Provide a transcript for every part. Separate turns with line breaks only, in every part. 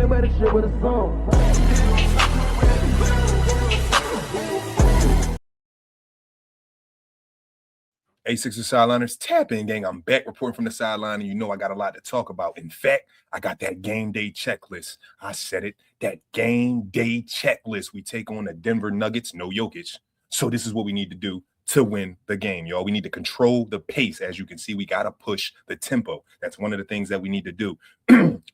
remember this shit with a song.
Hey, Sixers sideliners, tap in, gang. I'm back reporting from the sideline, and you know I got a lot to talk about. In fact, I got that game day checklist. I said it, that game day checklist. We take on the Denver Nuggets, no Jokic. So this is what we need to do to win the game, y'all. We need to control the pace. As you can see, we got to push the tempo. That's one of the things that we need to do.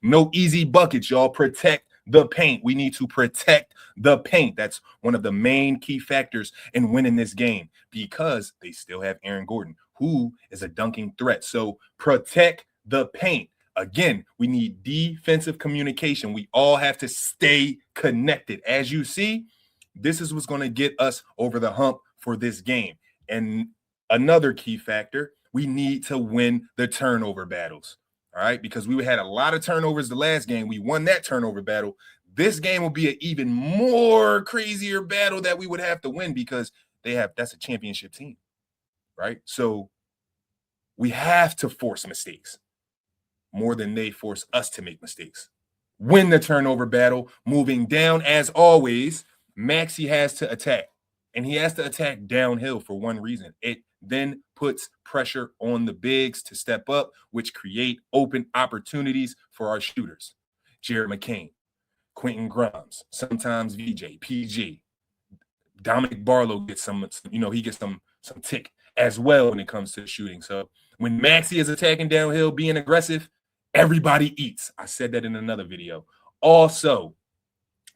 No easy buckets, y'all. Protect the paint. We need to protect the paint. That's one of the main key factors in winning this game, because they still have Aaron Gordon, who is a dunking threat. So protect the paint. Again, we need defensive communication. We all have to stay connected. As you see, this is what's going to get us over the hump for this game. And another key factor, we need to win the turnover battles. All right, because we had a lot of turnovers the last game. We won that turnover battle. This game will be an even more crazier battle that we would have to win, because that's a championship team, right? So we have to force mistakes more than they force us to make mistakes. Win the turnover battle. Moving down, as always, Maxey has to attack, and he has to attack downhill for one reason. It then puts pressure on the bigs to step up, which create open opportunities for our shooters. Jared McCain, Quentin Grimes, sometimes VJ, PG. Dominic Barlow gets some, he gets some tick as well when it comes to shooting. So when Maxey is attacking downhill, being aggressive, everybody eats. I said that in another video. Also,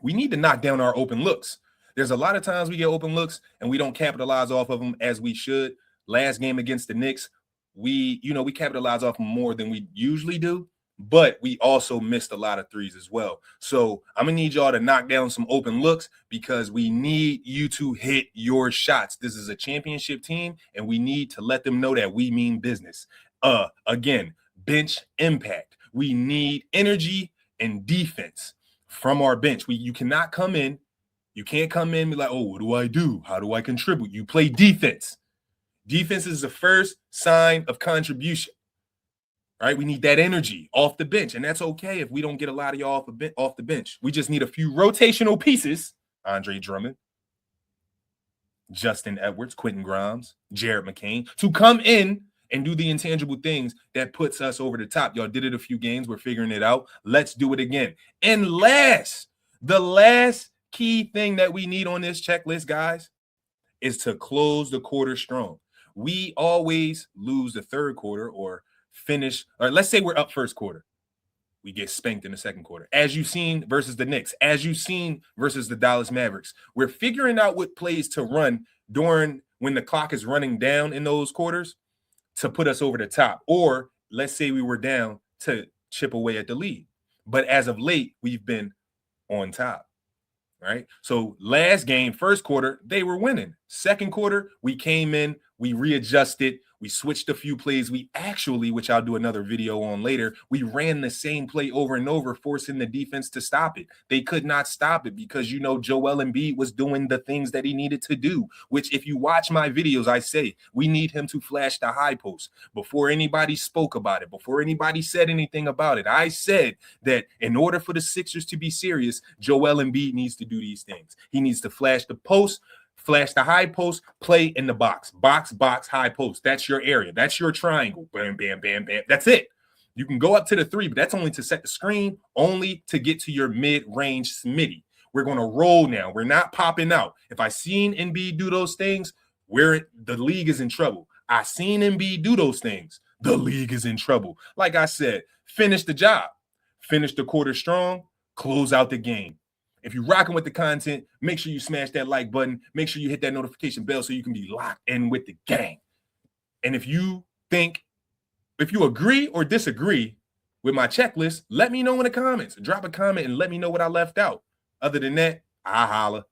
we need to knock down our open looks. There's a lot of times we get open looks and we don't capitalize off of them as we should. Last game against the Knicks, we capitalized off them more than we usually do, but we also missed a lot of threes as well. So I'm going to need y'all to knock down some open looks, because we need you to hit your shots. This is a championship team, and we need to let them know that we mean business. Again, bench impact. We need energy and defense from our bench. You cannot come in. You can't come in and be like, oh, what do I do? How do I contribute? You play defense. Defense is the first sign of contribution, right? We need that energy off the bench, and that's okay if we don't get a lot of y'all off the bench. We just need a few rotational pieces. Andre Drummond, Justin Edwards, Quentin Grimes, Jared McCain, to come in and do the intangible things that puts us over the top. Y'all did it a few games. We're figuring it out. Let's do it again. And the last key thing that we need on this checklist, guys, is to close the quarter strong. We always lose the third quarter or finish, or let's say we're up first quarter. We get spanked in the second quarter. As you've seen versus the Knicks, as you've seen versus the Dallas Mavericks, we're figuring out what plays to run during when the clock is running down in those quarters to put us over the top. Or let's say we were down to chip away at the lead. But as of late, we've been on top. Right? So last game, first quarter, they were winning. Second quarter, we came in, we readjusted, we switched a few plays. We actually, which I'll do another video on later, we ran the same play over and over, forcing the defense to stop it. They could not stop it because, Joel Embiid was doing the things that he needed to do, which if you watch my videos, I say we need him to flash the high post. Before anybody spoke about it, before anybody said anything about it, I said that in order for the Sixers to be serious, Joel Embiid needs to do these things. He needs to flash the post, flash the high post, play in the box, box, high post. That's your area. That's your triangle. Bam, bam, bam, bam. That's it. You can go up to the three, but that's only to set the screen, only to get to your mid-range smitty. We're going to roll now. We're not popping out. If I seen Embiid do those things, the league is in trouble. I seen Embiid do those things. The league is in trouble. Like I said, finish the job. Finish the quarter strong. Close out the game. If you're rocking with the content, make sure you smash that like button. Make sure you hit that notification bell so you can be locked in with the gang. And if you agree or disagree with my checklist, let me know in the comments. Drop a comment and let me know what I left out. Other than that, I holla.